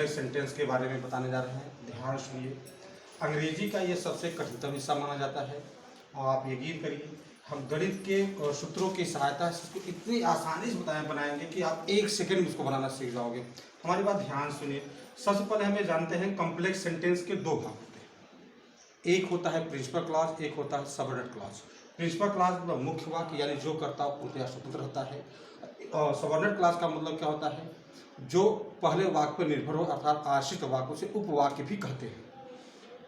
Complex sentence के बारे में बताने जा रहे हैं। ध्यान सुनिए। अंग्रेजी का ये सबसे कठिनतम हिस्सा माना जाता है और आप यकीन करिए हम गणित के सूत्रों की सहायता से इसको इतनी आसानी से बनाएंगे कि आप एक सेकंड में इसको बनाना सीख जाओगे। हमारी बात ध्यान सुनिए। सबसे पहले हमें जानते हैं कॉम्प्लेक्स सेंटेंस के दो भाग होते हैं। एक होता है प्रिंसिपल क्लॉज, एक होता है सबऑर्डिनेट क्लॉज। प्रिंसिपल क्लॉज मतलब मुख्य वाक्य यानी जो कर्ता पूर्णतः स्वतंत्र होता है, और सबऑर्डिनेट क्लॉज का मतलब क्या होता है, जो पहले वाक्य पर निर्भर हो अर्थात आश्रित वाक्य से उपवाक्य भी कहते हैं।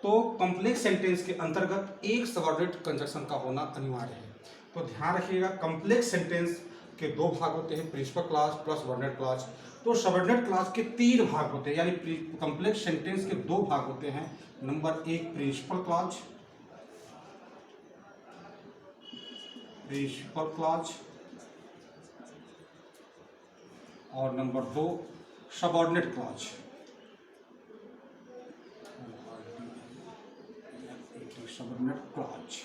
तो कॉम्प्लेक्स सेंटेंस के अंतर्गत एक सबऑर्डिनेट कंजक्शन का होना अनिवार्य है। तो ध्यान रखिएगा, कॉम्प्लेक्स सेंटेंस के दो भाग होते हैं, principal clause plus subordinate clause. तो सबऑर्डिनेट क्लॉज के तीन भाग होते हैं, यानी कॉम्प्लेक्स सेंटेंस के दो भाग होते हैं। नंबर एक प्रिंसिपल क्लॉज, और नंबर दो सबऑर्डिनेट क्लॉज। Subordinate clause.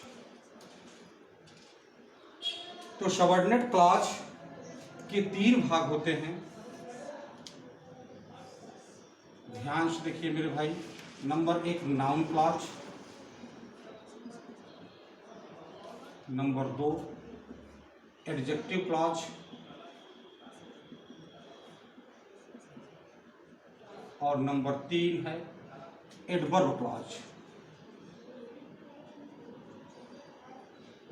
तो सबऑर्डिनेट क्लॉज के तीन भाग होते हैं। ध्यान से देखिए मेरे भाई। नंबर एक नाउन क्लॉज, नंबर दो एडजेक्टिव क्लॉज, और नंबर तीन है एडवर्ब क्लॉज।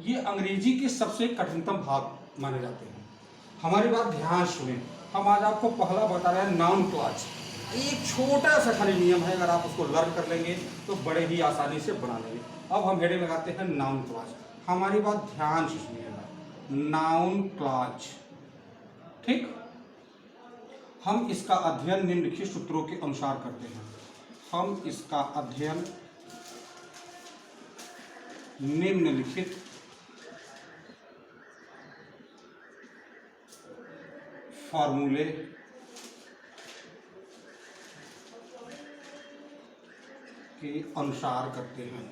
ये अंग्रेजी के सबसे कठिनतम भाग माने जाते हैं। हमारी बात ध्यान सुने। हम आज आपको पहला बता रहे हैं नाउन क्लॉज। एक छोटा सा खाली नियम है, अगर आप उसको लर्न कर लेंगे तो बड़े ही आसानी से बना लेंगे। अब हम हेडिंग लगाते हैं नाउन क्लॉज। हमारी बात ध्यान से सुनिएगा। नाउन क्लॉज, ठीक। हम इसका अध्ययन निम्नलिखित सूत्रों के अनुसार करते हैं। हम इसका अध्ययन निम्नलिखित फॉर्मूले के अनुसार करते हैं।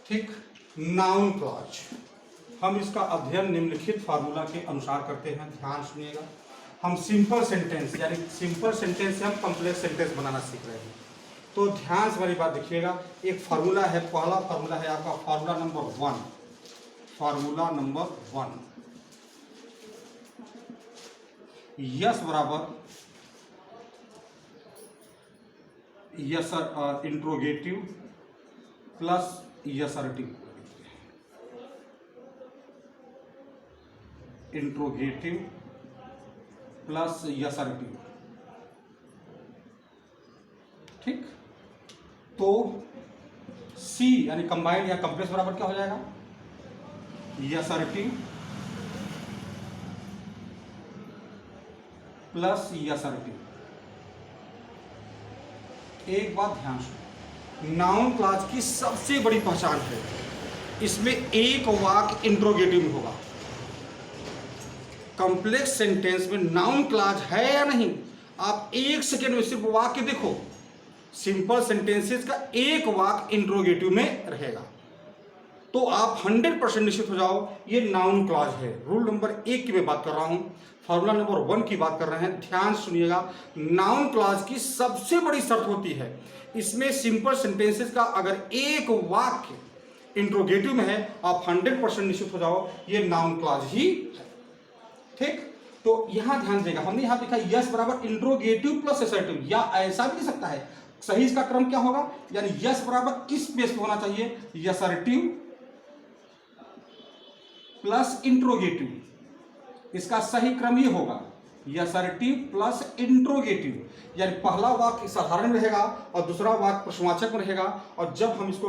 ठीक। नाउन क्लॉज हम इसका अध्ययन निम्नलिखित फार्मूला के अनुसार करते हैं। ध्यान सुनिएगा। हम सिंपल सेंटेंस यानी सिंपल सेंटेंस से हम कॉम्प्लेक्स सेंटेंस बनाना सीख रहे हैं। तो ध्यान से हमारी बात देखिएगा। एक फार्मूला है, पहला फार्मूला है आपका formula number one. Formula number one, yes बराबर yes interrogative plus assertive. Interrogative plus assertive, ठीक। तो सी यानी कंबाइंड या कंप्लेक्स बराबर क्या हो जाएगा, यसर्टिव प्लस यसर्टिव। एक बात ध्यान सुनो, नाउन क्लॉज की सबसे बड़ी पहचान है इसमें एक वाक्य इंट्रोगेटिव में होगा। कॉम्प्लेक्स सेंटेंस में नाउन क्लॉज है या नहीं, आप एक सेकेंड में सिर्फ वाक्य देखो। सिंपल सेंटेंसेस का एक वाक्य इंट्रोगेटिव में रहेगा तो आप 100% निश्चित हो जाओ ये नाउन क्लॉज है। रूल नंबर 1 की मैं बात कर रहा हूं, फॉर्मूला नंबर 1 की बात कर रहे हैं। ध्यान सुनिएगा। नाउन क्लॉज की सबसे बड़ी शर्त होती है इसमें सिंपल सेंटेंसेस का अगर एक वाक्य इंट्रोगेटिव में है आप 100% निश्चित हो जाओ ये नाउन क्लॉज ही है, ठीक। तो यहां ध्यान देगा, हमने यहां लिखा यस बराबर इंट्रोगेटिव प्लस असर्टिव, या ऐसा भी दे सकता है। सही इसका क्रम क्या होगा, यानी यस बराबर इस बेस पे होना चाहिए, यसर्टिव प्लस इंट्रोगेटिव। इसका सही क्रम ये होगा यसर्टिव प्लस इंट्रोगेटिव, यानी पहला वाक्य साधारण रहेगा और दूसरा वाक्य प्रश्नवाचक में रहेगा। और जब हम इसको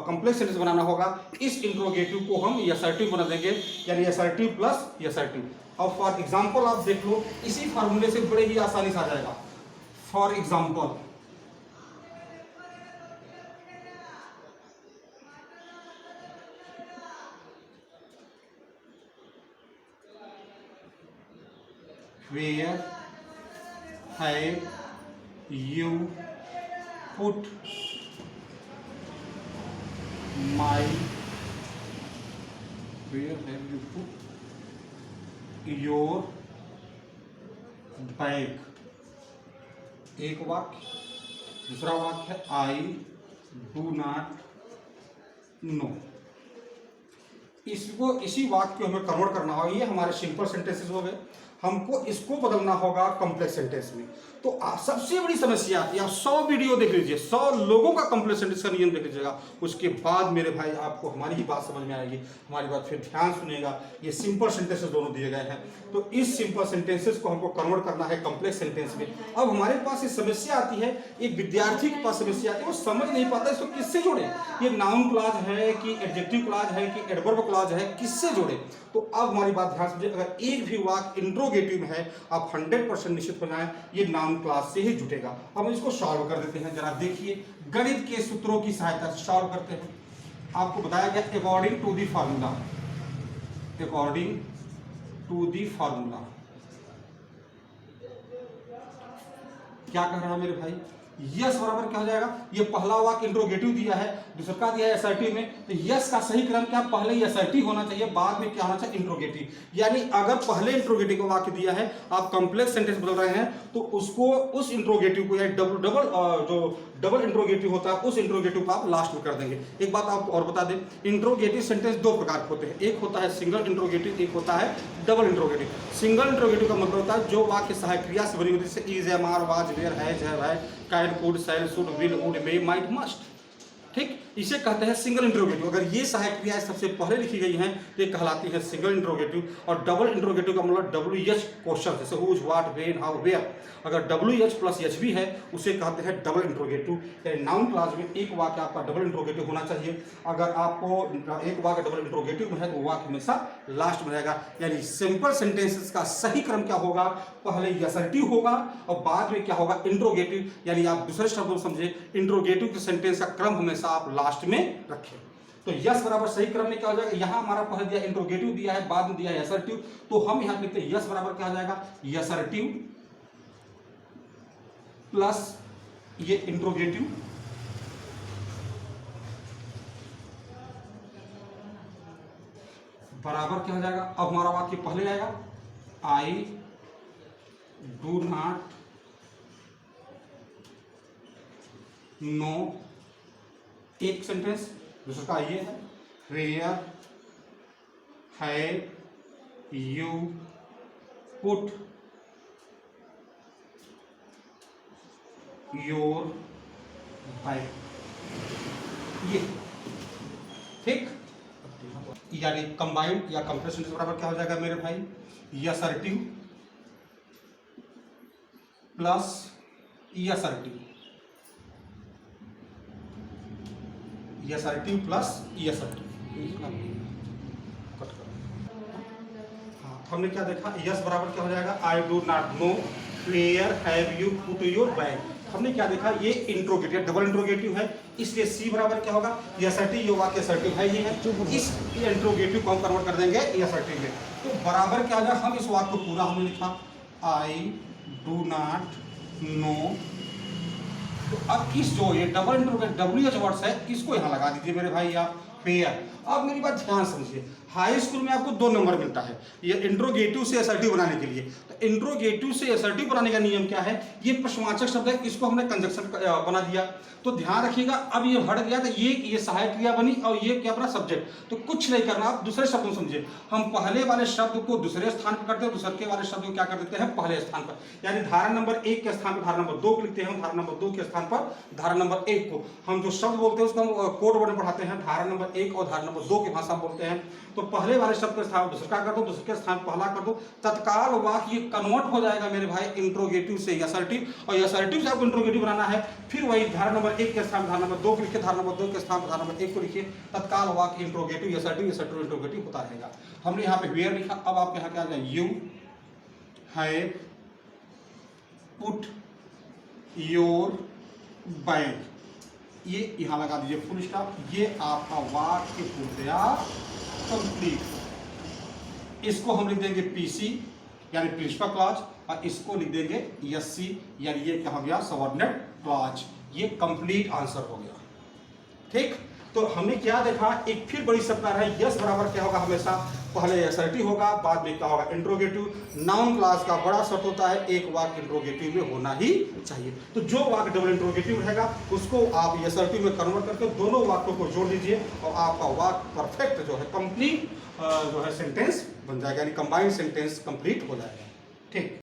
कॉम्प्लेक्स सेंटेंस बनाना होगा इस इंट्रोगेटिव को हम यसर्टिव बना देंगे, यानी यसर्टिव प्लस यसर्टिव। और फॉर एग्जाम्पल आप देख लो, इसी फार्मूले से बड़े ही आसानी से आ जाएगा। For example where have you put my where have you put your bag, एक वाक्य। दूसरा वाक्य है आई डू नॉट नो। इसको इसी वाक्य को हमें कन्वर्ट करना होगा। ये हमारे सिंपल सेंटेंसेस हो गए, हमको इसको बदलना होगा कॉम्प्लेक्स सेंटेंस में। तो सबसे बड़ी समस्या आती है, आप 100 वीडियो देख लीजिए, 100 लोगों का कॉम्प्लेक्स सेंटेंस का नियम देख लीजिएगा, उसके बाद मेरे भाई आपको हमारी ही बात समझ में आएगी। हमारी बात फिर ध्यान सुनिएगा। ये सिंपल सेंटेंसेस दोनों दिए गए हैं, तो इस सिंपल सेंटेंसेस को हमको कन्वर्ट करना है कॉम्प्लेक्स सेंटेंस में। अब हमारे पास ये समस्या आती है, एक विद्यार्थी के पास समस्या आती है, वो समझ नहीं पाता इसको किससे जोड़े, ये नाउन क्लॉज है कि एडजेक्टिव क्लॉज है कि एडवर्ब क्लॉज है, किससे जोड़े। तो अब हमारी बात ध्यान समझिए, अगर एक भी वाक्य इंट्रोगेटिव में है, आप 100% निश्चित हो जाएं ये नाउन क्लॉज से ही जुटेगा। हम इसको सॉल्व कर देते हैं, जरा देखिए, गणित के सूत्रों की सहायता से सॉल्व करते हैं। आपको बताया गया according to the formula, according to the formula क्या कह रहा है मेरे भाई, यस बराबर क्या हो जाएगा, ये पहला वाक्य इंट्रोगेटिव दिया है, दूसरा दिया है असर्टिव में, तो यस का सही क्रम क्या, पहले ही असर्टिव होना चाहिए, बाद में क्या होना चाहिए, इंट्रोगेटिव। यानी अगर पहले इंट्रोगेटिव का वाक्य दिया है, आप कॉम्प्लेक्स सेंटेंस बदल रहे हैं, तो उसको उस इंट्रोगेटिव को, यानी जो डबल इंट्रोगेटिव होता है, उस इंट्रोगेटिव को आप लास्ट में कर देंगे। एक बात आपको और बता दें, इंट्रोगेटिव सेंटेंस दो प्रकार के होते हैं, एक होता है सिंगल इंट्रोगेटिव, एक होता है डबल इंट्रोगेटिव। सिंगल इंट्रोगेटिव का मतलब होता है जो वाक्य सहायक क्रिया से बनी होती है, जैसे is, am, are, was, were, has, है, can, could, shall, should, will, would, may, might, must. ठीक, इसे कहते हैं सिंगल इंट्रोगेटिव। अगर ये सहायक क्रियाएं सबसे पहले लिखी गई हैं तो ये कहलाती है सिंगल इंट्रोगेटिव। और डबल इंट्रोगेटिव का मतलब WH क्वेश्चन, जैसे whose, what, when, how, where, अगर WH प्लस H भी है उसे कहते हैं डबल इंट्रोगेटिव। यानी नाउन क्लॉज में एक वाक्य आपका डबल इंट्रोगेटिव होना चाहिए। अगर आपको एक वाक्य डबल इंट्रोगेटिव में है तो वाक्य हमेशा लास्ट में रहेगा। यानी सिंपल सेंटेंसेस का सही क्रम क्या होगा, पहले असर्टिव होगा और बाद में क्या होगा, इंट्रोगेटिव। यानी आप दूसरे शब्दों में समझे, इंट्रोगेटिव के सेंटेंस का क्रम हमेशा आप लास्ट में रखें। तो यस बराबर सही क्रम में क्या हो जाएगा, यहां हमारा पहले दिया इंट्रोगेटिव दिया है, बाद में दिया है असर्टिव, तो हम यहां लिखते हैं यस बराबर क्या हो जाएगा, असर्टिव प्लस ये इंट्रोगेटिव बराबर क्या हो जाएगा। अब हमारा वाक्य पहले आएगा, आई डू नॉट नो, एक सेंटेंस, दूसरा का ये है, where have you put your bag, ये ठीक। यानी कंबाइंड या कंप्रेशन बराबर क्या हो जाएगा मेरे भाई, assertive plus assertive, assertive plus assertive. हाँ, हमने क्या देखा, यस बराबर क्या हो जाएगा, I do not know where have you put your bag. हमने क्या देखा, ये इंट्रोगेटिव डबल इंट्रोगेटिव है, इसलिए सी बराबर क्या होगा, असर्टिव, ये वाक्य असर्टिव है ही है, इस इंट्रोगेटिव को हम कन्वर्ट कर देंगे असर्टिव में। तो बराबर क्या होगा, हम इस वाक्य को पूरा हमने लिखा, आई डू नॉट नो। तो अब इस जो ये डबल इंट्रोगेटिव WH वर्ड्स है, इसको यहाँ लगा दीजिए मेरे भाई आप, फेयर। अब मेरी बात ध्यान समझिए, हाई स्कूल में आपको 2 नंबर मिलता है ये इंट्रोगेटिव से असर्टिव बनाने के लिए। तो इंट्रोगेटिव से असर्टिव बनाने का नियम क्या है, ये प्रश्नवाचक शब्द है, इसको हमने कंजक्शन बना दिया। तो ध्यान रखिएगा, अब ये हट गया तो ये सहायक क्रिया बनी और ये क्या बना, सब्जेक्ट। तो कुछ नहीं करना, आप दूसरे शब्दों में समझिए, हम पहले वाले शब्द को दूसरे स्थान पर करते हैं, दूसरे वाले शब्द को क्या कर देते हैं, पहले स्थान पर। यानी धारा नंबर 1 के स्थान पर धारा नंबर 2 को लिखते हैं, धारा नंबर 2 के स्थान पर धारा नंबर 1 को। हम जो शब्द बोलते हैं उसको हम कोड वर्ड में पढ़ाते हैं, धारा नंबर 1 और धारा नंबर 2 की भाषा बोलते हैं। तो पहले वाले शब्द के स्थान दूसरा कर दो, दूसरे के स्थान पहला कर दो, तत्काल वाक्य कन्वर्ट हो जाएगा मेरे भाई इंट्रोगेटिव से असर्टिव, और असर्टिव से आपको इंट्रोगेटिव बनाना है। फिर वही धारा नंबर 1 के स्थान धारा नंबर 2 को लिखिए, धारा नंबर 2 के स्थान पर धारा नंबर 1 को लिखिए, तत्काल वाक्य इंट्रोगेटिव असर्टिव असर्टिव इंट्रोगेटिव होता रहेगा। हमने यहाँ पे वेयर लिखा, अब आप यहाँ क्या आ जाए, you have put your bag, ये यहाँ लगा दीजिए फुल स्टॉप। ये आपका वाक्य पूर्णतया कंप्लीट। इसको हम लिख देंगे PC यानी प्रिंसिपल क्लॉज, और इसको लिख देंगे SC यानी ये क्या हो गया, सबऑर्डिनेट क्लॉज। ये कंप्लीट आंसर हो गया। ठीक, तो हमने क्या देखा, एक फिर बड़ी शब्द है, यस बराबर क्या होगा, हमेशा पहले असर्टिव होगा, बाद में क्या होगा, इंट्रोगेटिव। नाउन क्लास का बड़ा शर्त होता है एक वाक्य इंट्रोगेटिव में होना ही चाहिए। तो जो वाक्य डबल इंट्रोगेटिव रहेगा उसको आप असर्टिव में कन्वर्ट करके दोनों वाक्यों को जोड़ दीजिए और आपका वाक्य परफेक्ट जो है कंप्लीट जो है सेंटेंस बन जाएगा, यानी कंबाइंड सेंटेंस कंप्लीट हो जाएगा। ठीक।